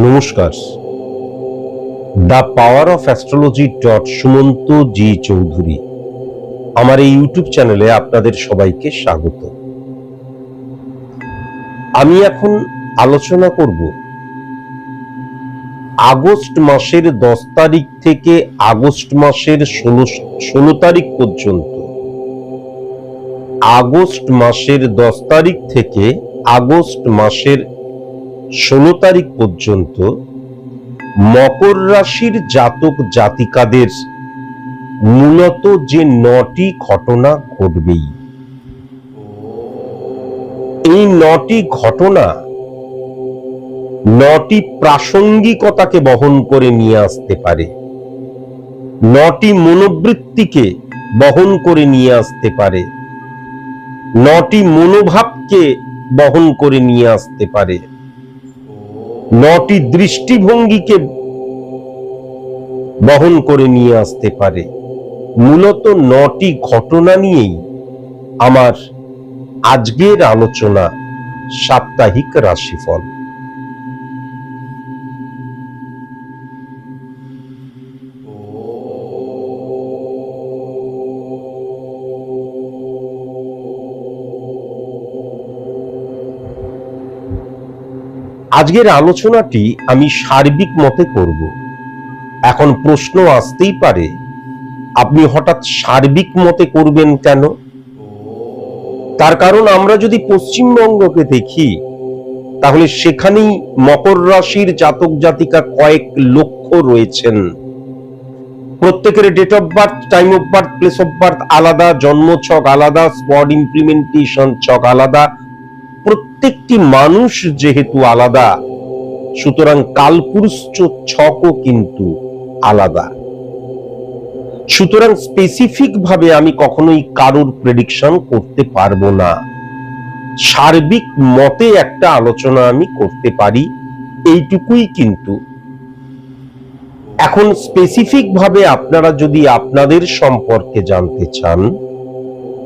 নমস্কার। The power of astrology Sumanta ji Chowdhury আমার এই ইউটিউব চ্যানেলে আপনাদের সবাইকে স্বাগত। আমি এখন আলোচনা করব আগস্ট মাসের 10 তারিখ থেকে আগস্ট মাসের 16 তারিখ পর্যন্ত, আগস্ট মাসের 10 তারিখ থেকে আগস্ট মাসের 16 তারিখ পর্যন্ত মকর রাশির জাতক জাতিকাদের মূলত যে 9টি ঘটনা ঘটবেই। এই 9টি ঘটনা 9টি প্রাসঙ্গিকতাকে বহন করে নিয়ে আসতে পারে, 9টি মনোবৃত্তিকে বহন করে নিয়ে আসতে পারে, 9টি মনোভাবকে বহন করে নিয়ে আসতে পারে, 9টি দৃষ্টিভঙ্গিকে বহন করে নিয়ে আসতে পারে। মূলত 9টি ঘটনা নিয়েই আমার আজকের আলোচনা, সাপ্তাহিক রাশিফল। আজকের আলোচনাটি আমি সার্বিক মতে করব। এখন প্রশ্ন আসতেই পারে, আপনি হঠাৎ সার্বিক মতে করবেন কেন? তার কারণ আমরা যদি পশ্চিমবঙ্গকে দেখি, তাহলে সেখানেই মকর রাশির জাতক জাতিকা কয়েক লক্ষ রয়েছেন। প্রত্যেকের date of birth, time of birth, place of birth আলাদা, জন্ম ছক আলাদা, স্পট ইমপ্লিমেন্টেশন ছক আলাদা, প্রত্যেকটি মানুষ যেহেতু আলাদা, সুতরাং কালপুরুষ ছকও কিন্তু আলাদা। সুতরাং স্পেসিফিক ভাবে আমি কখনোই কারোর প্রেডিকশন করতে পারবো না। সার্বিক মতে একটা আলোচনা আমি করতে পারি, এইটুকুই। কিন্তু এখন স্পেসিফিক ভাবে আপনারা যদি আপনাদের সম্পর্কে জানতে চান,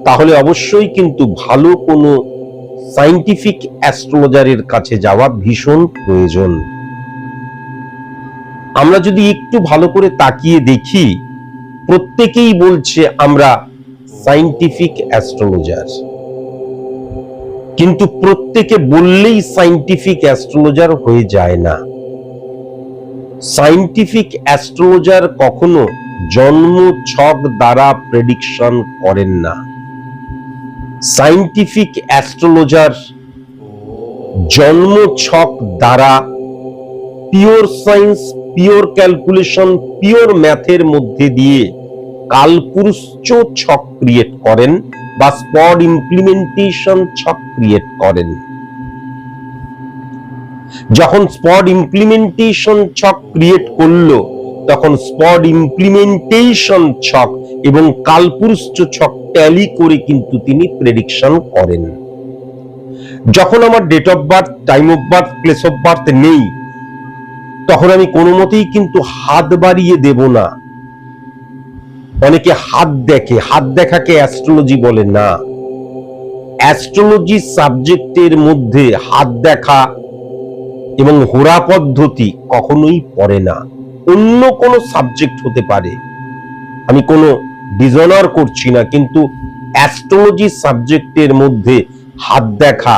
তাহলে অবশ্যই কিন্তু ভালো কোনো সায়েন্টিফিক অ্যাস্ট্রোলজারের কাছে যাওয়া ভীষণ প্রয়োজন। আমরা যদি একটু ভালো করে তাকিয়ে দেখি, প্রত্যেকেই বলছে আমরা সায়েন্টিফিক অ্যাস্ট্রোলজার, কিন্তু প্রত্যেকে বললেই সায়েন্টিফিক অ্যাস্ট্রোলজার হয়ে যায় না। সায়েন্টিফিক অ্যাস্ট্রোলজার কখনো জন্ম ছক দ্বারা প্রেডিকশন করেন না। সায়েন্টিফিক অ্যাস্ট্রোলজার জন্ম ছক দ্বারা pure science, pure calculation, pure ম্যাথের মধ্যে দিয়ে কালপুরুষ ছক ক্রিয়েট করেন বা স্পট ইমপ্লিমেন্টেশন ছক ক্রিয়েট করেন। যখন স্পট ইমপ্লিমেন্টেশন ছক ক্রিয়েট করলো, তখন স্পট ইমপ্লিমেন্টেশন ছক এবং কালপুরুষ ছক ট্যালি করে কিন্তু তিনি প্রেডিকশন করেন। যখন আমার date of birth, time of birth, place of birth নেই, তখন আমি কোনো মতেই কিন্তু হাত বাড়িয়ে দেব না। অনেকে হাত দেখে, হাত দেখাকে অ্যাস্ট্রোলজি বলে না। অ্যাস্ট্রোলজি সাবজেক্টের মধ্যে হাত দেখা এবং হোরা পদ্ধতি কখনোই পড়ে না। অন্য কোনো সাবজেক্ট হতে পারে, আমি কোনো ডিসঅনার করছি না, কিন্তু অ্যাস্ট্রোলজি সাবজেক্টের মধ্যে হাত দেখা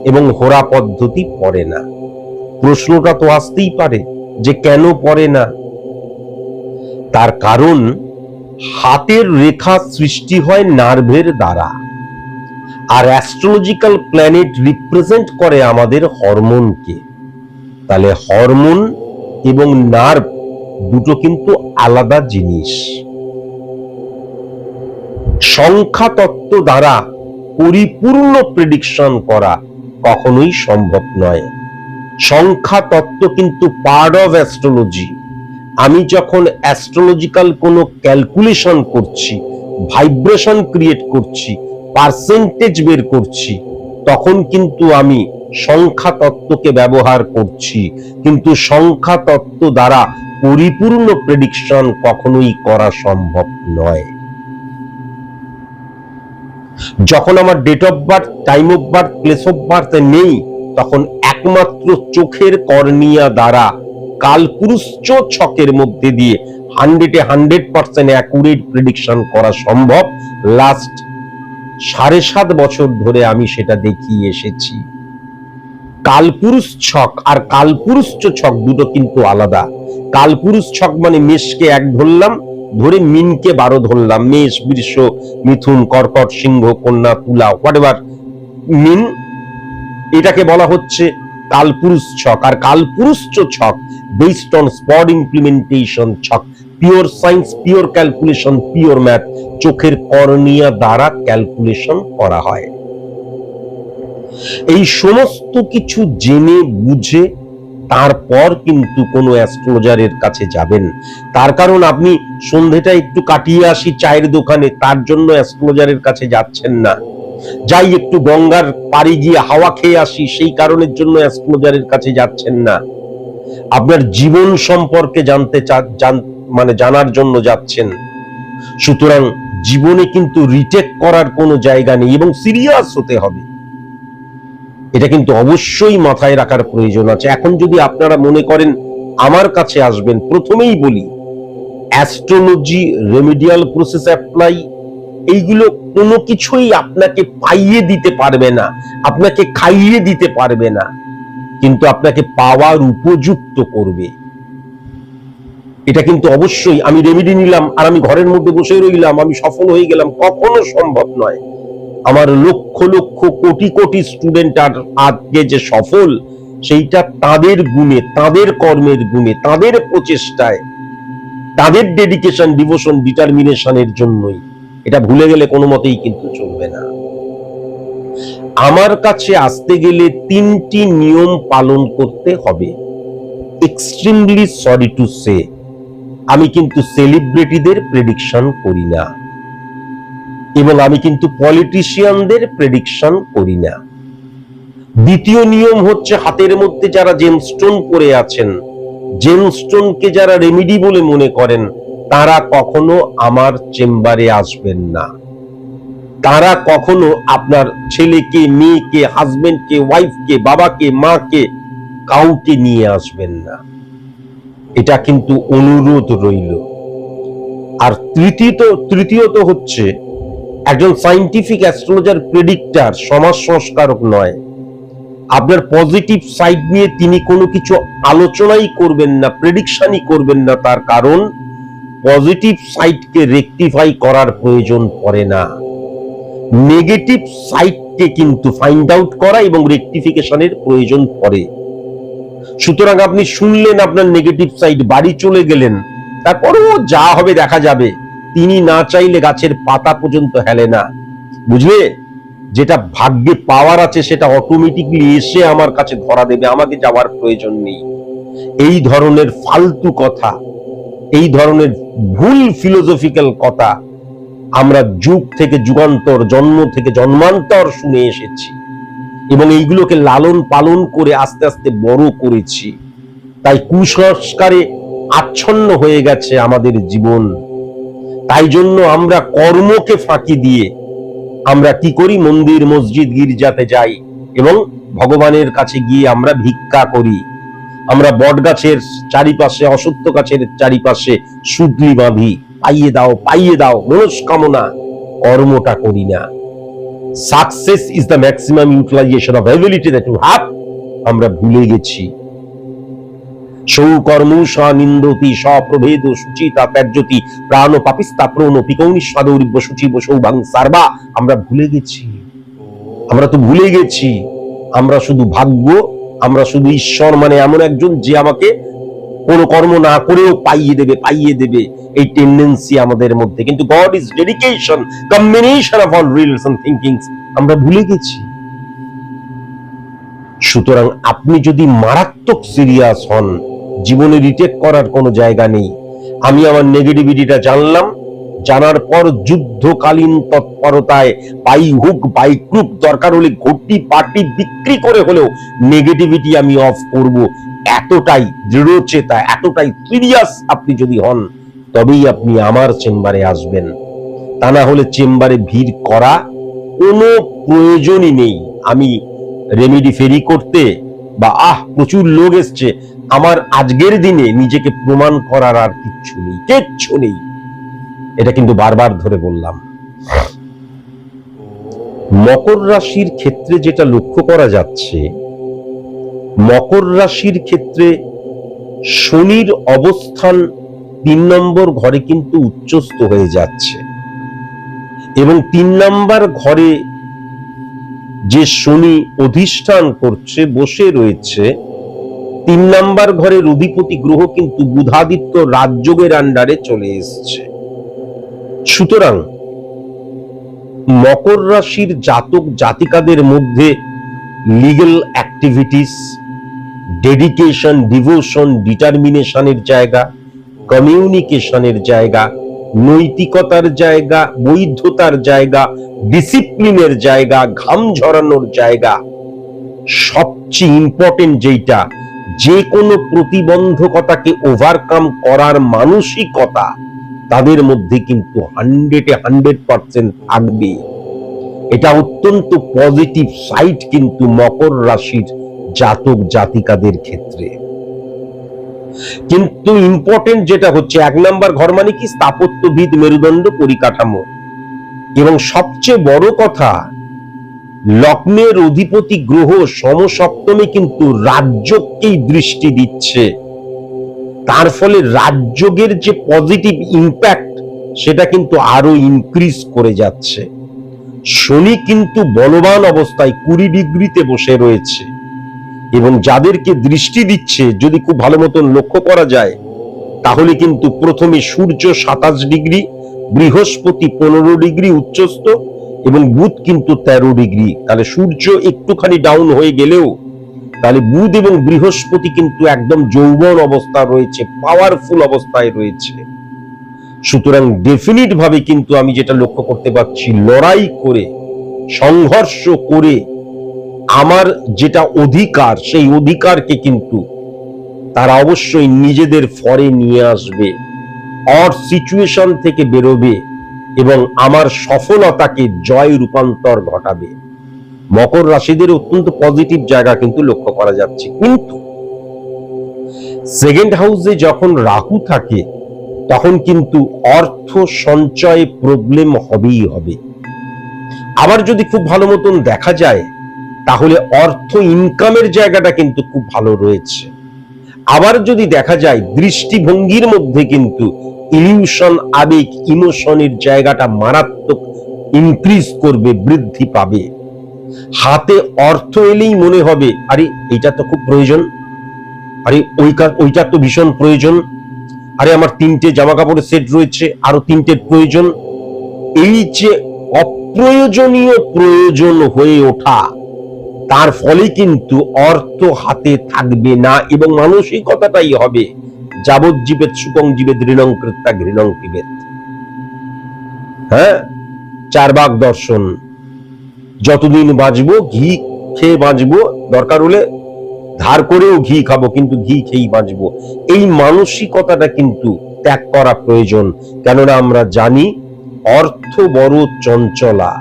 এবং হোরা পদ্ধতি পড়ে না। প্রশ্নটা তো আসতেই পারে যে কেন পড়ে না? তার কারণ হাতের রেখা সৃষ্টি হয় নার্ভের দ্বারা, আর অ্যাস্ট্রোলজিক্যাল প্ল্যানেট রিপ্রেজেন্ট করে আমাদের হরমোনকে। তাহলে হরমোন এবং নার্ভ দুটো কিন্তু আলাদা জিনিস। সংখ্যা তত্ত্ব দ্বারা পরিপূর্ণ প্রেডিকশন করা কখনোই সম্ভব নয়। সংখ্যা তত্ত্ব কিন্তু পার্ট অফ অ্যাস্ট্রোলজি। আমি যখন অ্যাস্ট্রোলজিক্যাল কোনো ক্যালকুলেশন করছি, ভাইব্রেশন ক্রিয়েট করছি, পার্সেন্টেজ বের করছি, তখন কিন্তু আমি সংখ্যা তত্ত্বকে ব্যবহার করছি, কিন্তু সংখ্যা তত্ত্ব দ্বারা পরিপূর্ণ প্রেডিকশন কখনোই করা সম্ভব নয়। যখন আমার date of birth, time of birth, place of birth নেই, তখন একমাত্র চোখের কর্নিয়া দ্বারা কালপুরুষ ছকের মধ্যে দিয়ে 100% অ্যাকুরেট প্রেডিকশন করা সম্ভব। লাস্ট 7.5 বছর ধরে আমি সেটা দেখিয়ে এসেছি। কালপুরুষ ছক আর কালপুরুষ ছক দুটো কিন্তু আলাদা। কালপুরুষ ছক মানে মেষকে 1 ধরলাম, ধরে মিনকে 12 ধরলাম, মেষ, বৃষ, মিথুন, কর্কট, সিংহ, কন্যা, তুলা, হোয়াটএভার মিন, এটাকে বলা হচ্ছে কালপুরুষ ছক। আর কালপুরুষ ছক বেসড অন স্পট ইমপ্লিমেন্টেশন ছক, pure science, pure calculation, pure math, চোখের কর্নিয়া দ্বারা ক্যালকুলেশন করা হয়। এই সমস্ত কিছু জেনে বুঝে তারপর কিন্তু কোনো অ্যাস্ট্রোলজারের কাছে যাবেন। তার কারণ আপনি সন্ধেটা একটু কাটিয়ে আসি চায়ের দোকানে, তার জন্য অ্যাস্ট্রোলজারের কাছে যাচ্ছেন না। যাই একটু গঙ্গার পাড়ে গিয়ে হাওয়া খেয়ে আসি, সেই কারণের জন্য অ্যাস্ট্রোলজারের কাছে যাচ্ছেন না। আপনার জীবন সম্পর্কে জানার জন্য যাচ্ছেন। সুতরাং জীবনে কিন্তু রিটেক করার কোনো জায়গা নেই এবং সিরিয়াস হতে হবে, এটা কিন্তু অবশ্যই মাথায় রাখার প্রয়োজন আছে। এখন যদি আপনারা মনে করেন আমার কাছে আসবেন, প্রথমেই বলি অ্যাস্ট্রোলজি, রেমেডিয়াল প্রসেস অ্যাপ্লাই, এইগুলো কোনো কিছুই আপনাকে পাইয়ে দিতে পারবে না, আপনাকে খাইয়ে দিতে পারবে না, কিন্তু আপনাকে পাওয়ার উপযুক্ত করবে। এটা কিন্তু অবশ্যই আমি রেমেডি নিলাম আর আমি ঘরের মধ্যে বসে রইলাম, আমি সফল হয়ে গেলাম, কখনো সম্ভব নয়। আমার লক্ষ লক্ষ কোটি কোটি স্টুডেন্ট আর আজকে যে সফল, সেইটা তাদের গুণে, তাদের কর্মের গুণে, তাদের প্রচেষ্টায়, তাদের ডেডিকেশন, ডিভোশন, ডিটারমিনেশনের জন্যই। এটা ভুলে গেলে কোনো মতেই কিন্তু চলবে না। আমার কাছে আসতে গেলে 3টি নিয়ম পালন করতে হবে। এক্সট্রিমলি সরি টু সে, আমি কিন্তু সেলিব্রিটিদের প্রেডিকশন করি না এবং আমি কিন্তু পলিটিশিয়ানদের প্রেডিকশন করি না। দ্বিতীয় নিয়ম হচ্ছে, হাতের মধ্যে যারা জেমস্টোন পরে আছেন, জেমস্টোনকে যারা রেমেডি বলে মনে করেন, তারা কখনো আমার চেম্বারে আসবেন না। তারা কখনো আপনার ছেলেকে, মেয়েকে, হাজবেন্ডকে, ওয়াইফকে, বাবাকে, মাকে, কাউকে নিয়ে আসবেন না। এটা কিন্তু অনুরোধ রইল। আর তৃতীয়ত হচ্ছে, একজন সায়েন্টিফিক অ্যাস্ট্রোলজার প্রেডিক্টর সমাজ সংস্কারক নয়। আপনার পজিটিভ সাইড নিয়ে তিনি কোনো কিছু আলোচনাই করবেন না, প্রেডিকশনই করবেন না। তার কারণ পজিটিভ সাইডকে রেকটিফাই করার প্রয়োজন পড়ে না, নেগেটিভ সাইডকে কিন্তু ফাইন্ড আউট করা এবং রেকটিফিকেশনের প্রয়োজন পড়ে। সুতরাং আপনি শুনলেন আপনার নেগেটিভ সাইড, বাড়ি চলে গেলেন, তারপরও যা হবে দেখা যাবে। তিনি না চাইলে গাছের পাতা পর্যন্ত হেলে না, বুঝলে? যেটা ভাগ্যে পাওয়ার আছে সেটা অটোমেটিকলি এসে আমার কাছে ধরা দেবে, আমাকে যাওয়ার প্রয়োজন নেই। এই ধরনের ফালতু কথা, এই ধরনের ভুল ফিলোসফিক্যাল কথা আমরা যুগ থেকে যুগান্তর, জন্ম থেকে জন্মান্তর শুনে এসেছি এবং এইগুলোকে লালন পালন করে আস্তে আস্তে বড় করেছি। তাই কুসংস্কারে আচ্ছন্ন হয়ে গেছে আমাদের জীবন। তাই জন্য আমরা কর্মকে ফাঁকি দিয়ে আমরা কি করি, মন্দির, মসজিদ, গির্জাতে যাই এবং ভগবানের কাছে গিয়ে আমরা ভিক্ষা করি। আমরা বট গাছের চারিপাশে, অসত্য গাছের চারিপাশে সুতলি বাঁধি, পাইয়ে দাও, পাইয়ে দাও, মনস্কামনা। কর্মটা করি না। Success is the maximum utilization of ability that you have. আমরা ভুলে গেছি। সৌকর্মুষা নিন্দতি স্বপ্রভেদ সুচিতা ত্যাজ্যতি প্রাণ পাপিস্তা প্রণ পিকৌনি স্বাদৌরিব্য সুচিব সৌভাং সার্বা। আমরা ভুলে গেছি, আমরা তো ভুলে গেছি। আমরা শুধু ভাগ্য, আমরা শুধু ঈশ্বর মানে এমন একজন যে আমাকে কোনো কর্ম না করেও পাইয়ে দেবে, পাইয়ে দেবে, এই টেন্ডেন্সি আমাদের মধ্যে। কিন্তু God is dedication, combination of all reels and thinkings. আমরা ভুলে গেছি। সুতরাং আপনি যদি মারাত্মক সিরিয়াস হন, জীবনে রিটেক করার কোনো জায়গা নেই। আমি আমার নেগেটিভিটিটা জানলাম, জানার পর যুদ্ধকালীন তৎপরতায় বাই হুক বাই ক্রুক দরকার হলে ঘটি পাটি বিক্রি করে হলেও নেগেটিভিটি আমি অফ করব। এতটাই দৃঢ়চেতা, এতটাই সিরিয়াস আপনি যদি হন, তবেই আপনি আমার চেম্বারে আসবেন। তা না হলে চেম্বারে ভিড় করা কোনো প্রয়োজনই নেই। আমি রেমেডি ফেরি করতে বা প্রচুর লোক এসছে, আমার আজকের দিনে নিজেকে প্রমাণ করার আর কিচ্ছু নেই। এটা কিন্তু বারবার ধরে বললাম। মকর রাশির ক্ষেত্রে যেটা লক্ষ্য করা যাচ্ছে, মকর রাশির ক্ষেত্রে শনির অবস্থান 3 নম্বর ঘরে কিন্তু উচ্চস্থ হয়ে যাচ্ছে, এবং 3 নম্বর ঘরে যে শনি অধিষ্ঠান করছে, বসে রয়েছে, 3 নম্বর ঘরের অধিপতি গ্রহ কিন্তু বুধাদিত্য রাজযোগের আন্ডারে চলে এসছে। সুতরাং মকর রাশির জাতক জাতিকাদের মধ্যে লিগ্যাল অ্যাক্টিভিটিস, ডেডিকেশন, ডিভোশন, ডিটারমিনেশনের জায়গা, কমিউনিকেশনের জায়গা, নৈতিকতার জায়গা, বৈধতার জায়গা, ডিসিপ্লিনের জায়গা, ঘাম ঝরানোর জায়গা, সবচেয়ে ইম্পর্টেন্ট যেটা, যে কোনো প্রতিবন্ধকতাকে ওভারকাম করার মানসিকতা তাদের মধ্যে কিন্তু 100% থাকবে। এটা অত্যন্ত পজিটিভ সাইড কিন্তু মকর রাশির জাতক জাতিকাদের ক্ষেত্রে। কিন্তু ইম্পর্টেন্ট যেটা হচ্ছে, 1 নম্বর ঘর মানে কি, স্থাপত্যবিদ, মেরুদণ্ড, পরিকাঠামো, এবং সবচেয়ে বড় কথা, লগ্নের অধিপতি গ্রহ সমসপ্তমে কিন্তু রাজযোগকেই দৃষ্টি দিচ্ছে। তার ফলে রাজযোগের যে পজিটিভ ইম্প্যাক্ট সেটা কিন্তু আরো ইনক্রিজ করে যাচ্ছে। শনি কিন্তু বলবান অবস্থায় 20 ডিগ্রিতে বসে রয়েছে, এবং যাদেরকে দৃষ্টি দিচ্ছে যদি খুব ভালো মতন লক্ষ্য করা যায়, তাহলে কিন্তু প্রথমে সূর্য 27 ডিগ্রি, বৃহস্পতি 15 ডিগ্রি উচ্চস্থ, এবং বুধ কিন্তু 13 ডিগ্রি। তাহলে সূর্য একটুখানি ডাউন হয়ে গেলেও তাহলে বুধ এবং বৃহস্পতি কিন্তু একদম যৌবন অবস্থা রয়েছে, পাওয়ারফুল অবস্থায় রয়েছে। সুতরাং ডেফিনিট ভাবে কিন্তু আমি যেটা লক্ষ্য করতে পারছি, লড়াই করে, সংঘর্ষ করে আমার যেটা অধিকার, সেই অধিকারকে কিন্তু তারা অবশ্যই নিজেদের ফরে নিয়ে আসবে, অর সিচুয়েশন থেকে বেরোবে, এবং আমার সফলতাকে জয় রূপান্তর ঘটাবে। মকর রাশিদের অত্যন্ত পজিটিভ জায়গা কিন্তু লক্ষ্য করা যাচ্ছে। কিন্তু সেকেন্ড হাউসে যখন রাহু থাকে, তখন কিন্তু অর্থ সঞ্চয়ে প্রবলেম হবেই হবে। আবার যদি খুব ভালো মতন দেখা যায়, তাহলে অর্থ ইনকামের জায়গাটা কিন্তু খুব ভালো রয়েছে। আবার যদি দেখা যায়, দৃষ্টিভঙ্গির মধ্যে কিন্তু ইলিউশন, আবেগ, ইমোশনের জায়গাটা মারাত্মক ইনক্রিজ করবে, বৃদ্ধি পাবে। হাতে অর্থ এলেই মনে হবে, আরে এইটা তো খুব প্রয়োজন, আরে ওইটা তো ভীষণ প্রয়োজন, আরে আমার 3টে জামা কাপড়ের সেট রয়েছে, আরো 3টের প্রয়োজন। এই যে অপ্রয়োজনীয় প্রয়োজন হয়ে ওঠা, তার ফলে কিন্তু অর্থ হাতে থাকবে না, এবং মানসিকতাটাই হবে যাবজ্জীবেত সুখং জীবেত ঋণং কৃত্যা ঘৃণং পিবেত। হ্যাঁ, 4 ভাগ দর্শন, যতদিন বাঁচবো ঘি খেয়ে বাঁচবো, দরকার হলে ধার করেও ঘি খাবো, কিন্তু ঘি খেয়েই বাঁচবো। এই মানসিকতাটা কিন্তু ত্যাগ করা প্রয়োজন। কেননা আমরা জানি অর্থ বড় চঞ্চলা।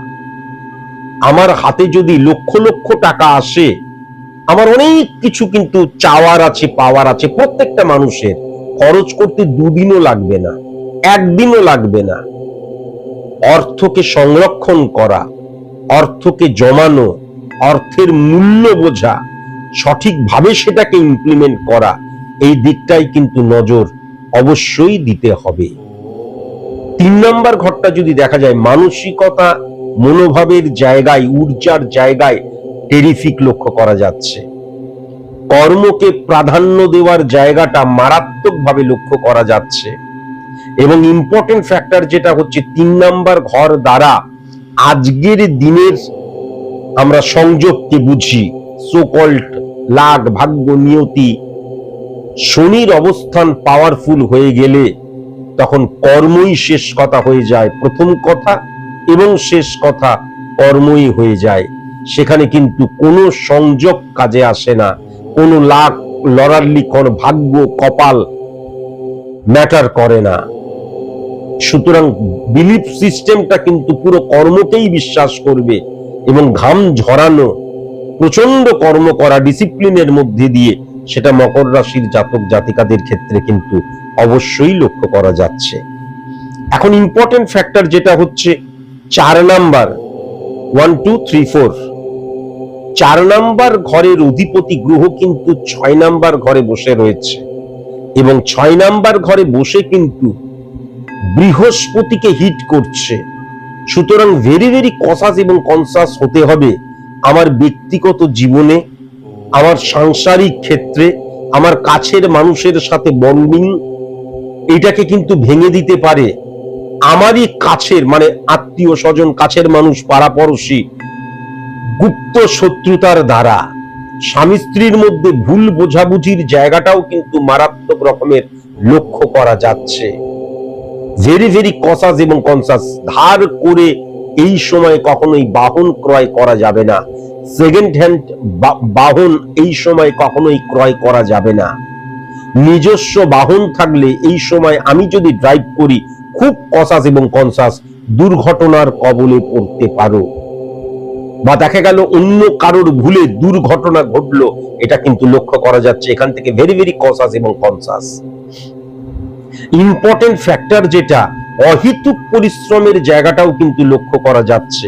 আমার হাতে যদি লক্ষ লক্ষ টাকা আসে, আমার অনেক কিছু কিন্তু চাওয়ার আছে, পাওয়ার আছে, প্রত্যেকটা মানুষের। খরচ করতে 2 দিনও লাগবে না, 1 দিনও লাগবে না। অর্থকে সংরক্ষণ করা, অর্থকে জমানো, অর্থের মূল্য বোঝা, সঠিকভাবে সেটাকে ইমপ্লিমেন্ট করা, এই দিকটাই কিন্তু নজর অবশ্যই দিতে হবে। 3 নম্বর ঘরটা যদি দেখা যায়, মানসিকতা, মনোভাবের জায়গায়, ঊর্জার জায়গায় টেরিফিক লক্ষ্য করা যাচ্ছে। কর্মকে প্রাধান্য দেওয়ার জায়গাটা মারাত্মকভাবে লক্ষ্য করা যাচ্ছে। এবং ইম্পর্টেন্ট ফ্যাক্টর যেটা হচ্ছে, 3 নম্বর ঘর দ্বারা আজকের দিনের আমরা সংযোগকে বুঝি, সো কল্ড লাক, ভাগ্য, নিয়তি, শনির অবস্থান পাওয়ারফুল হয়ে গেলে তখন কর্মই শেষ কথা হয়ে যায়, প্রথম কথা এবং শেষ কথা কর্মই হয়ে যায়। সেখানে কিন্তু কোনো সংযোগ কাজে আসে না, কোনো লাক লড়ার লিখন ভাগ্য কপাল ম্যাটার করে না। সুতরাং বিলিফ সিস্টেমটা কিন্তু পুরো কর্মকেই বিশ্বাস করবে এবং ঘাম ঝরানো প্রচন্ড কর্ম করা ডিসিপ্লিনের মধ্যে দিয়ে সেটা মকর রাশির জাতক জাতিকাদের ক্ষেত্রে কিন্তু অবশ্যই লক্ষ্য করা যাচ্ছে। এখন ইম্পর্টেন্ট ফ্যাক্টর যেটা হচ্ছে 4 নাম্বার 1 2 3 4 4 নাম্বার ঘরের অধিপতি গ্রহ কিন্তু 6 নাম্বার ঘরে বসে রয়েছে এবং 6 নাম্বার ঘরে বসে কিন্তু বৃহস্পতিকে হিট করছে। সুতরাং ভেরি ভেরি কসাস এবং কনসাস হতে হবে আমার ব্যক্তিগত জীবনে, আমার সাংসারিক ক্ষেত্রে, আমার কাছের মানুষের সাথে বন্ডিং এটাকে কিন্তু ভেঙে দিতে পারে আমারই কাছের মানে আত্মীয় স্বজন, কাছের মানুষ, পাড়াপড়শি গুপ্ত শত্রুতার দ্বারা। স্বামী স্ত্রীর মধ্যে ভুল বোঝাবুঝির জায়গাটাও কিন্তু মারাত্মক রকমের লক্ষ্য করা যাচ্ছে। ভেরি ভেরি কসাস এবং কনসাস। ধার করে এই সময় কখনোই বাহন ক্রয় করা যাবে না, সেকেন্ড হ্যান্ড বাহন এই সময় কখনোই ক্রয় করা যাবে না। নিজস্ব বাহন থাকলে এই সময় আমি যদি ড্রাইভ করি খুব কসাস এবং কনসাস, দুর্ঘটনার কবলে পড়তে পারো বা দেখা গেল অন্য কারোর ভুলে দুর্ঘটনা ঘটলো, এটা কিন্তু লক্ষ্য করা যাচ্ছে। এখান থেকে ভেরি ভেরি কসাস এবং কনসাস। ইম্পর্টেন্ট ফ্যাক্টর যেটা অহেতুক পরিশ্রমের জায়গাটাও কিন্তু লক্ষ্য করা যাচ্ছে।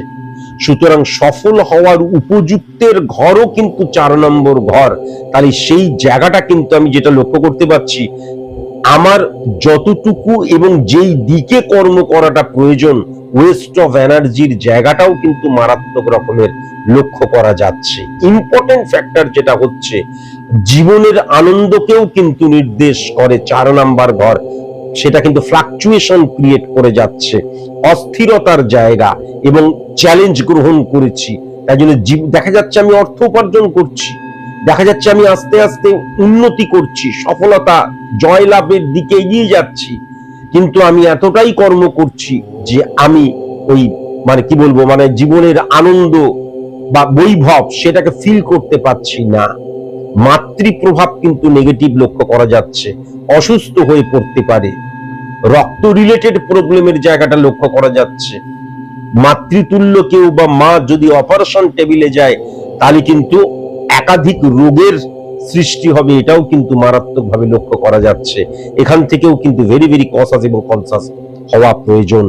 সুতরাং সফল হওয়ার উপযুক্তের ঘরও কিন্তু 4 নম্বর ঘর। তাহলে সেই জায়গাটা কিন্তু আমি যেটা লক্ষ্য করতে পারছি, আমার যতটুকু এবং যেই দিকে কর্ম করাটা প্রয়োজন ওয়েস্ট অফ এনার্জির জায়গাটাও কিন্তু মারাত্মক রকমের লক্ষ্য করা যাচ্ছে। ইম্পর্টেন্ট ফ্যাক্টর যেটা হচ্ছে জীবনের আনন্দকেও কিন্তু নির্দেশ করে 4 নাম্বার ঘর, সেটা কিন্তু ফ্লাকচুয়েশন ক্রিয়েট করে যাচ্ছে, অস্থিরতার জায়গা এবং চ্যালেঞ্জ গ্রহণ করেছি। তাই জন্য দেখা যাচ্ছে আমি অর্থ উপার্জন করছি, দেখা যাচ্ছে আমি আস্তে আস্তে উন্নতি করছি, সফলতা জয়লাভের দিকে এগিয়ে যাচ্ছি, কিন্তু আমি এতটাই কর্ম করছি যে আমি ওই মানে কি বলবো মানে জীবনের আনন্দ বা বৈভব সেটাকে ফিল করতে পারছি না। মাতৃ প্রভাব কিন্তু নেগেটিভ লক্ষ্য করা যাচ্ছে, অসুস্থ হয়ে পড়তে পারে, রক্ত রিলেটেড প্রবলেমের জায়গাটা লক্ষ্য করা যাচ্ছে। মাতৃতুল্য কেউ বা মা যদি অপারেশন টেবিলে যায় তাহলে কিন্তু একাধিক রোগের সৃষ্টি হবে, এটাও কিন্তু মারাত্মকভাবে লক্ষ্য করা যাচ্ছে। এখান থেকেও কিন্তু ভেরি ভেরি কসাস এবং কনসাস হওয়া প্রয়োজন।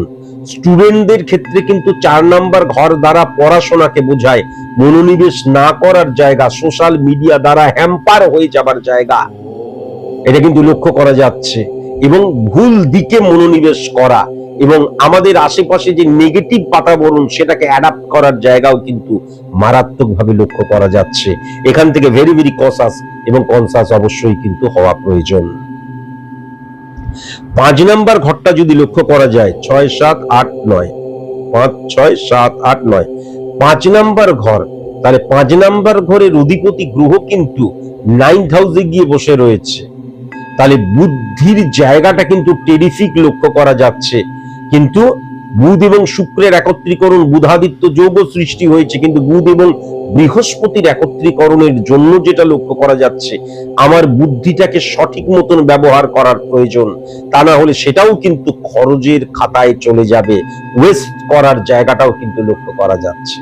স্টুডেন্টদের ক্ষেত্রে কিন্তু 4 নাম্বার ঘর দ্বারা পড়াশোনাকে বোঝায় মনোনিবেশ না করার জায়গা, সোশ্যাল মিডিয়া দ্বারা হ্যাম্পার হয়ে যাবার জায়গা, এটা কিন্তু লক্ষ্য করা যাচ্ছে। এবং ভুল দিকে মনোনিবেশ করা এবং আমাদের আশেপাশে যে নেগেটিভ বাতাবরণ সেটাকে অ্যাডাপ্ট করার জায়গাও কিন্তু মারাত্মকভাবে লক্ষ্য করা যাচ্ছে। এখান থেকে ভেরি ভেরি কসাস এবং কনসাস অবশ্যই কিন্তু হওয়া প্রয়োজন। 5 নাম্বার ঘরটা যদি লক্ষ্য করা যায় 6 7 8 9 5 6 7 8 9 5 নাম্বার ঘর, তাহলে 5 নাম্বার ঘরের অধিপতি গ্রহ কিন্তু 9th হাউসে গিয়ে বসে রয়েছে। তাহলে বুদ্ধির জায়গাটা কিন্তু টেরিফিক লক্ষ্য করা যাচ্ছে, কিন্তু বুধ এবং শুক্রের একত্রীকরণ, বুধাদিত্য যোগ সৃষ্টি হয়েছে, কিন্তু বুধ এবং বৃহস্পতির একত্রীকরণের জন্য যেটা লক্ষ্য করা যাচ্ছে আমার বুদ্ধিটাকে সঠিক মতন ব্যবহার করার প্রয়োজন, তা না হলে সেটাও কিন্তু খরচের খাতায় চলে যাবে, ওয়েস্ট করার জায়গাটাও কিন্তু লক্ষ্য করা যাচ্ছে।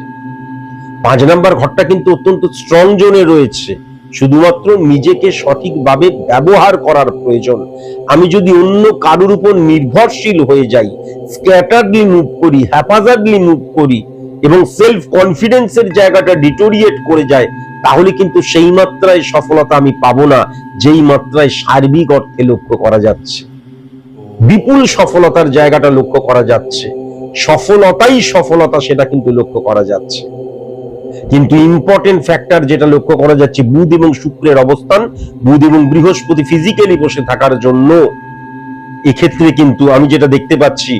5 নাম্বার ঘরটা কিন্তু অত্যন্ত স্ট্রং জোনে রয়েছে, শুধুমাত্র নিজেকে সঠিকভাবে ব্যবহার করার প্রয়োজন। আমি যদি অন্য কারোর উপর নির্ভরশীল হয়ে যাই, স্ক্যাটারলি মুভ করি, হ্যাপাজার্ডলি মুভ করি এবং সেলফ কনফিডেন্সের জায়গাটা ডিটোরিয়েট করে যায়, তাহলে কিন্তু সেই মাত্রায় সফলতা আমি পাবো না যেই মাত্রায় সার্বিক অর্থে লক্ষ্য করা যাচ্ছে। বিপুল সফলতার জায়গাটা লক্ষ্য করা যাচ্ছে, সফলতাই সফলতা সেটা কিন্তু লক্ষ্য করা যাচ্ছে। কিন্তু ইম্পর্টেন্ট ফ্যাক্টর যেটা লক্ষ্য করা যাচ্ছে বুধ এবং শুক্রের অবস্থান, বুধ এবং বৃহস্পতি ফিজিক্যালি বসে থাকার জন্য এক্ষেত্রে কিন্তু আমি যেটা দেখতে পাচ্ছি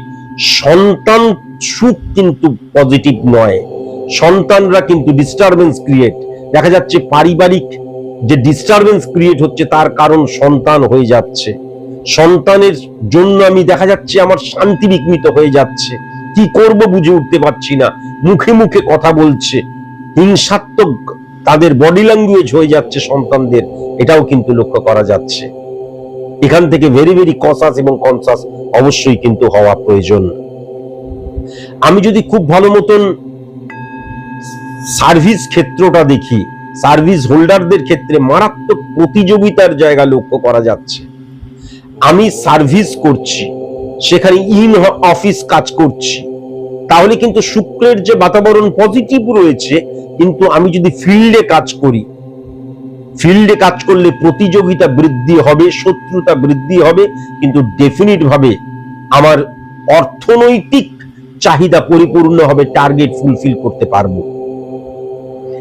সন্তান সুখ কিন্তু পজিটিভ নয়, সন্তানরা কিন্তু ডিস্টারবেন্স ক্রিয়েট, দেখা যাচ্ছে পারিবারিক যে ডিস্টারবেন্স ক্রিয়েট হচ্ছে তার কারণ সন্তান হয়ে যাচ্ছে। সন্তানের জন্য আমি দেখা যাচ্ছে আমার শান্তি বিঘ্নিত হয়ে যাচ্ছে, কি করব বুঝে উঠতে পারছি না, মুখে মুখে কথা বলছে, হিংসাত্মক তাদের বডি ল্যাঙ্গুয়েজ হয়ে যাচ্ছে সন্তানদের, এটাও কিন্তু লক্ষ্য করা যাচ্ছে। এখান থেকে ভেরি ভেরি কসাস এবং কনসাস অবশ্যই কিন্তু হওয়া প্রয়োজন। আমি যদি খুব ভালো মতন সার্ভিস ক্ষেত্রটা দেখি, সার্ভিস হোল্ডারদের ক্ষেত্রে মারাত্মক প্রতিযোগিতার জায়গা লক্ষ্য করা যাচ্ছে। আমি সার্ভিস করছি, সেখানে ইন অফিস কাজ করছি, তাহলে কিন্তু শুক্রের যে বাতাবরণ পজিটিভ রয়েছে, কিন্তু আমি যদি ফিল্ডে কাজ করি, ফিল্ডে কাজ করলে প্রতিযোগিতা বৃদ্ধি হবে, শত্রুতা বৃদ্ধি হবে, কিন্তু ডেফিনিট ভাবে আমার অর্থনৈতিক চাহিদা পরিপূর্ণ হবে, টার্গেট ফুলফিল করতে পারবো।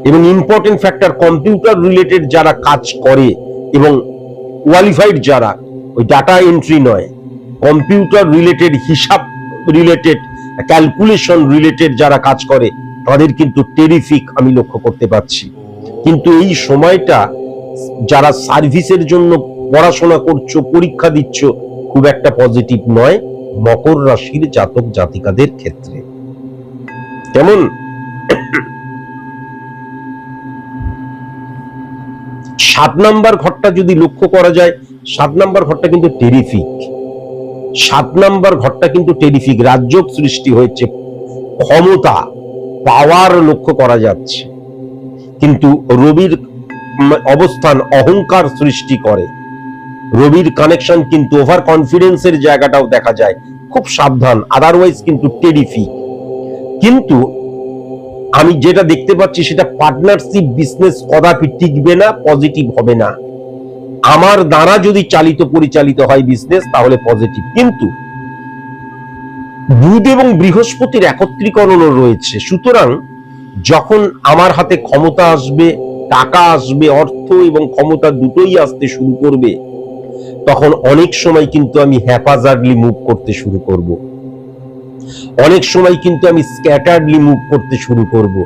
এবং ইম্পর্টেন্ট ফ্যাক্টর, কম্পিউটার রিলেটেড যারা কাজ করে এবং কোয়ালিফাইড যারা, ওই ডাটা এন্ট্রি নয়, কম্পিউটার রিলেটেড, হিসাব রিলেটেড, ক্যালকুলেশন রিলেটেড যারা কাজ করে, তাদের কিন্তু টেরিফিক আমি লক্ষ্য করতে পারছি। কিন্তু এই সময়টা যারা সার্ভিসের জন্য পড়াশোনা করছো, পরীক্ষা দিচ্ছ, খুব একটা পজিটিভ নয় মকর রাশির জাতক জাতিকাদের ক্ষেত্রে। কেমন? 7 নাম্বার ঘরটা যদি লক্ষ্য করা যায়, 7 নাম্বার ঘরটা কিন্তু টেরিফিক। 7 নাম্বার ঘরটা কিন্তু টেরিফিক, রাজযোগ সৃষ্টি হয়েছে, ক্ষমতা, পাওয়ার লক্ষ্য করা যাচ্ছে। কিন্তু রবির অবস্থান অহংকার সৃষ্টি করে, রবির কানেকশন কিন্তু ওভার কনফিডেন্সের জায়গাটাও দেখা যায়, খুব সাবধান, আদারওয়াইজ কিন্তু টেরিফিক। কিন্তু আমি যেটা দেখতে পাচ্ছি সেটা পার্টনারশিপ বিজনেস কদাপি টিকবে না, পজিটিভ হবে না। আমার দ্বারা যদি চালিত পরিচালিত হয় বিজনেস, তাহলে পজিটিভ। কিন্তু বুধ এবং বৃহস্পতির একত্রীকরণও রয়েছে, সুতরাং যখন আমার হাতে ক্ষমতা আসবে, টাকা আসবে, অর্থ এবং ক্ষমতা দুটোই আসতে শুরু করবে, তখন অনেক সময় কিন্তু আমি হ্যাপাজার্ডলি মুভ করতে শুরু করব, অনেক সময় কিন্তু আমি স্ক্যাটার্ডলি মুভ করতে শুরু করব,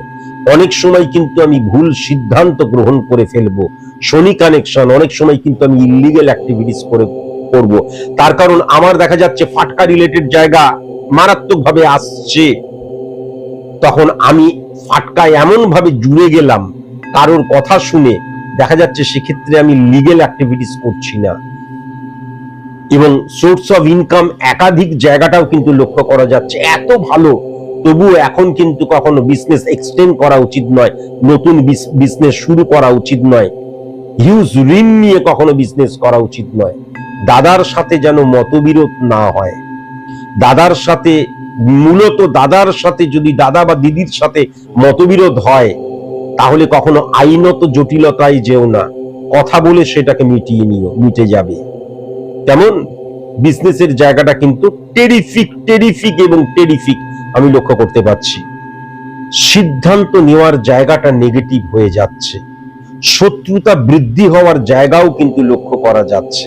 অনেক সময় কিন্তু আমি ভুল সিদ্ধান্ত গ্রহণ করে ফেলবো। শনি কানেকশন, অনেক সময় কিন্তু আমি ইল্লিগাল অ্যাক্টিভিটিস করব। তার কারণ আমার দেখা যাচ্ছে ফাটকা রিলেটেড জায়গা মারাত্মক ভাবে আসছে, তখন আমি ফাটকায় এমন ভাবে জুড়ে গেলাম কারোর কথা শুনে, দেখা যাচ্ছে সেক্ষেত্রে আমি লিগেল অ্যাক্টিভিটিস করছি না। এবং সোর্স অফ ইনকাম একাধিক জায়গাটাও কিন্তু লক্ষ্য করা যাচ্ছে, এত ভালো, তবুও এখন কিন্তু কখনো বিজনেস এক্সটেন্ড করা উচিত নয়, নতুন বিজনেস শুরু করা উচিত নয়, হিউজ ঋণ নিয়ে কখনো বিজনেস করা উচিত নয়। দাদার সাথে যেন মতবিরোধ না হয়, দাদার সাথে, মূলত দাদার সাথে যদি দাদা বা দিদির সাথে মতবিরোধ হয়, তাহলে কখনো আইনত জটিলতায় যেও না, কথা বলে সেটাকে মিটিয়ে নিও, মিটে যাবে। তেমন বিজনেসের জায়গাটা কিন্তু টেরিফিক, টেরিফিক এবং টেরিফিক আমি লক্ষ্য করতে পারছি। সিদ্ধান্ত নেওয়ার জায়গাটা নেগেটিভ হয়ে যাচ্ছে, শত্রুতা বৃদ্ধি হওয়ার জায়গাও কিন্তু লক্ষ্য করা যাচ্ছে।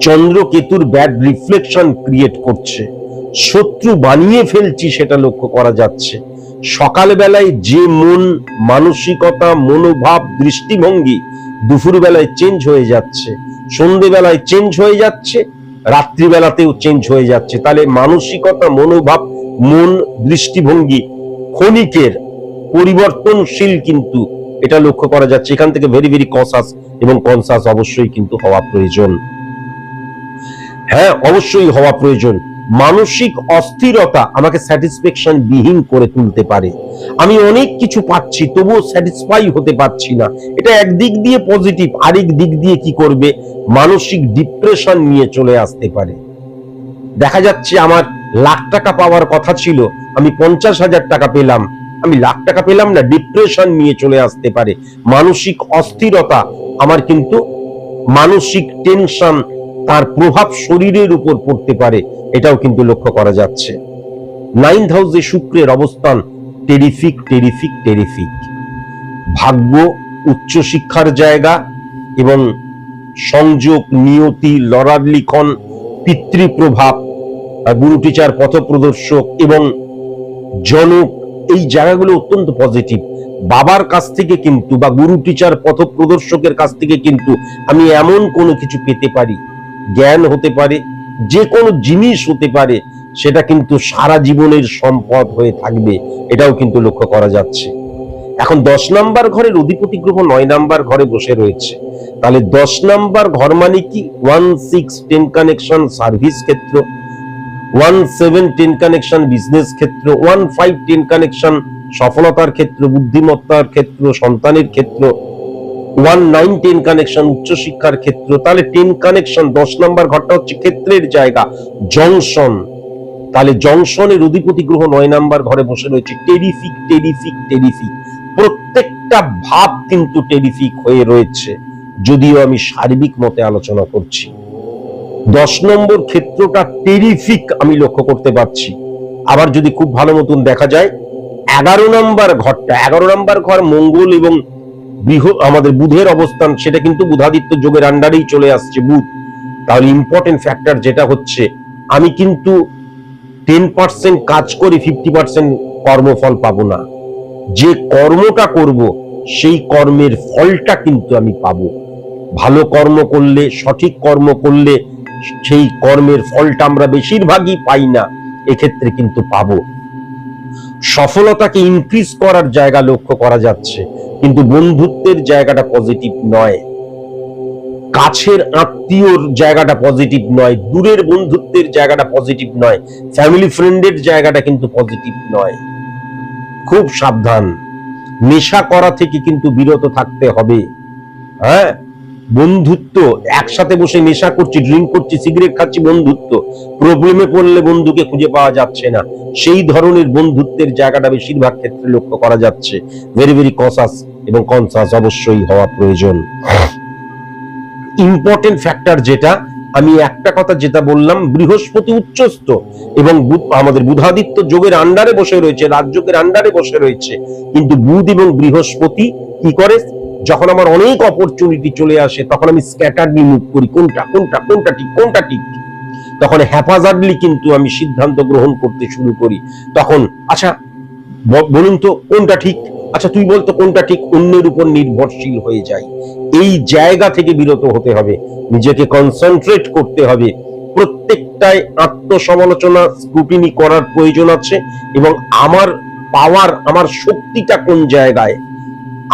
চন্দ্র কেতুর ব্যাড রিফ্লেকশন ক্রিয়েট করছে, শত্রু বানিয়ে ফেলছি সেটা লক্ষ্য করা যাচ্ছে। সকালবেলায় যে মন মানসিকতা, মনোভাব, দৃষ্টিভঙ্গি দুপুর বেলায় চেঞ্জ হয়ে যাচ্ছে, সন্ধ্যেবেলায় চেঞ্জ হয়ে যাচ্ছে, রাত্রিবেলাতেও চেঞ্জ হয়ে যাচ্ছে। তাহলে মানসিকতা, মনোভাব, মন, দৃষ্টিভঙ্গি ক্ষণিকের পরিবর্তনশীল, কিন্তু এটা লক্ষ্য করা যাচ্ছে। এখান থেকে ভেরি ভেরি কসাস এবং কনসাস অবশ্যই কিন্তু হওয়া প্রয়োজন। হ্যাঁ, অবশ্যই হওয়া প্রয়োজন। মানসিক অস্থিরতা আমাকে স্যাটিসফ্যাকশন বিহীন করে তুলতে পারে, আমি অনেক কিছু পাচ্ছি তবুও স্যাটিসফাই হতে পারছি না, এটা একদিক দিয়ে পজিটিভ, আরেক দিক দিয়ে কি করবে, মানসিক ডিপ্রেশন নিয়ে চলে আসতে পারে। দেখা যাচ্ছে আমার লাখ টাকা পাওয়ার কথা ছিল, আমি 50,000 টাকা পেলাম, আমি লাখ টাকা পেলাম না, ডিপ্রেশন নিয়ে চলে আসতে পারে। মানসিক অস্থিরতা আমার কিন্তু মানসিক টেনশন, তার প্রভাব শরীরের উপর পড়তে পারে, এটাও কিন্তু লক্ষ্য করা যাচ্ছে। 9th হাউসে শুক্রের অবস্থান টেরিফিক, টেরিফিক, টেরিফিক। ভাগ্য, উচ্চশিক্ষার জায়গা এবং সংযোগ, নিয়তি, লড়ার লিখন, পিতৃপ্রভাব, গুরু টিচার, পথপ্রদর্শক এবং জনক, এই জায়গাগুলো অত্যন্ত পজিটিভ। বাবার কাছ থেকে কিন্তু বা গুরু টিচার পথ প্রদর্শকের কাছ থেকে কিন্তু আমি এমন কোনো কিছু পেতে পারি, জ্ঞান হতে পারে, যে কোনো জিনিস হতে পারে, সেটা কিন্তু সারা জীবনের সম্পদ হয়ে থাকবে, এটাও কিন্তু লক্ষ্য করা যাচ্ছে। এখন 10 নাম্বার ঘরের অধিপতি গ্রহ 9 নাম্বার ঘরে বসে রয়েছে, তাহলে 10 নাম্বার ঘর মানে কি 1 6 10 কানেকশন সার্ভিস ক্ষেত্র, 1 7 10 কানেকশন বিজনেস ক্ষেত্র, 1 5 10 কানেকশন সফলতার ক্ষেত্র, বুদ্ধিমত্তার ক্ষেত্র, সন্তানের ক্ষেত্র, 1 9 10 কানেকশন উচ্চশিক্ষার ক্ষেত্র। তাহলে 10 কানেকশন 10 নাম্বার ঘরটা হচ্ছে ক্ষেত্রের জায়গা, জংশন। তাহলে জংশনের অধিপতি গ্রহ 9 নাম্বার ঘরে বসে রয়েছে। টেরিফিক টেরিফিক টেরিফিক, প্রত্যেকটা ভাব কিন্তু টেরিফিক হয়ে রয়েছে, যদিও আমি সার্বিক মতে আলোচনা করছি। 10 নম্বর ক্ষেত্রটা টেরিফিক আমি লক্ষ্য করতে পারছি। আবার যদি খুব ভালো মতন দেখা যায় 11 নম্বর ঘরটা, 11 নম্বর ঘর মঙ্গল এবং আমাদের বুধের অবস্থান, সেটা কিন্তু বুধাদিত্য যোগের আন্ডারেই চলে আসছে বুধ। তাহলে ইম্পর্টেন্ট ফ্যাক্টর যেটা হচ্ছে, আমি কিন্তু 10% কাজ করি, 50% কর্মফল পাবো না। যে কর্মটা করব সেই কর্মের ফলটা কিন্তু আমি পাবো। ভালো কর্ম করলে, সঠিক কর্ম করলে সেই কর্মের ফলটা আমরা বেশিরভাগই পাই না, এক্ষেত্রে কিন্তু পাবো। সফলতাকে ইনক্রিজ করার জায়গা লক্ষ্য করা যাচ্ছে, কিন্তু বন্ধুত্বের জায়গাটা পজিটিভ নয়, কাছের আত্মীয়র জায়গাটা পজিটিভ নয়, দূরের বন্ধুত্বের জায়গাটা পজিটিভ নয়, ফ্যামিলি ফ্রেন্ডের জায়গাটা কিন্তু পজিটিভ নয়। খুব সাবধান, নেশা করা থেকে কিন্তু বিরত থাকতে হবে। হ্যাঁ, বন্ধুত্ব একসাথে বসে নেশা করছি, ড্রিঙ্ক করছি, সিগারেট খাচ্ছি, বন্ধুত্ব, প্রবলেমে পড়লে বন্ধুকে খুঁজে পাওয়া যাচ্ছে না, সেই ধরনের বন্ধুত্বের জায়গাটা বেশিরভাগ ক্ষেত্রে লক্ষ্য করা যাচ্ছে। ভেরি ভেরি কসাস এবং কনসাস অবশ্যই হওয়া প্রয়োজন। ইম্পর্টেন্ট ফ্যাক্টর যেটা, আমি একটা কথা যেটা বললাম, বৃহস্পতি উচ্চস্থ এবং আমাদের বুধাদিত্য যোগের আন্ডারে বসে রয়েছে, রাজযোগের আন্ডারে বসে রয়েছে, কিন্তু বুধ এবং বৃহস্পতি কি করে, যখন আমার অনেক অপরচুনিটি চলে আসে তখন আমি স্ক্যাটারলি মুভ করি, কোনটা কোনটা কোনটা ঠিক কোনটা ঠিক, তখন হ্যাপাজার্ডলি কিন্তু আমি সিদ্ধান্ত গ্রহণ করতে শুরু করি। তখন আচ্ছা বলুন তো কোনটা ঠিক, আচ্ছা তুই বলতো কোনটা ঠিক, অন্যের উপর নির্ভরশীল হয়ে যায়। এই জায়গা থেকে বিরত হতে হবে, নিজেকে কনসেন্ট্রেট করতে হবে। প্রত্যেকটাই আত্মসমালোচনা স্ক্রুটিনি করার প্রয়োজন আছে, এবং আমার পাওয়ার, আমার শক্তিটা কোন জায়গায়,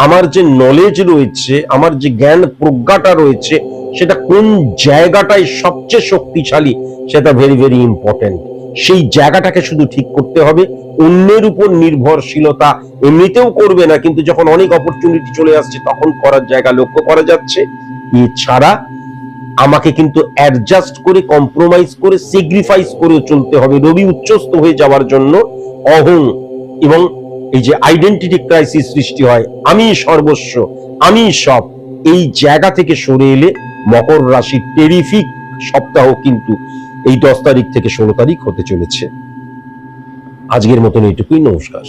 আমার যে নলেজ রয়েছে, আমার যে জ্ঞান প্রজ্ঞাটা রয়েছে, সেটা কোন জায়গাটায় সবচেয়ে শক্তিশালী, সেটা ভেরি ভেরি ইম্পর্টেন্ট। সেই জায়গাটাকে শুধু ঠিক করতে হবে। অন্যের উপর নির্ভরশীলতা এমনিতেও করবে না, কিন্তু যখন অনেক অপরচুনিটি চলে আসছে তখন করার জায়গা লক্ষ্য করা যাচ্ছে। এছাড়া আমাকে কিন্তু অ্যাডজাস্ট করে, কম্প্রোমাইজ করে, স্যাক্রিফাইস করে চলতে হবে। রবি উচ্চস্থ হয়ে যাওয়ার জন্য অহং এবং এই যে আইডেন্টিটি ক্রাইসিস সৃষ্টি হয়, আমি সর্বস্ব, আমি সব, এই জায়গা থেকে সরে এলে মকর রাশির টেরিফিক সপ্তাহ কিন্তু এই 10 তারিখ থেকে 16 তারিখ হতে চলেছে। আজকের মতন এইটুকুই, নমস্কার।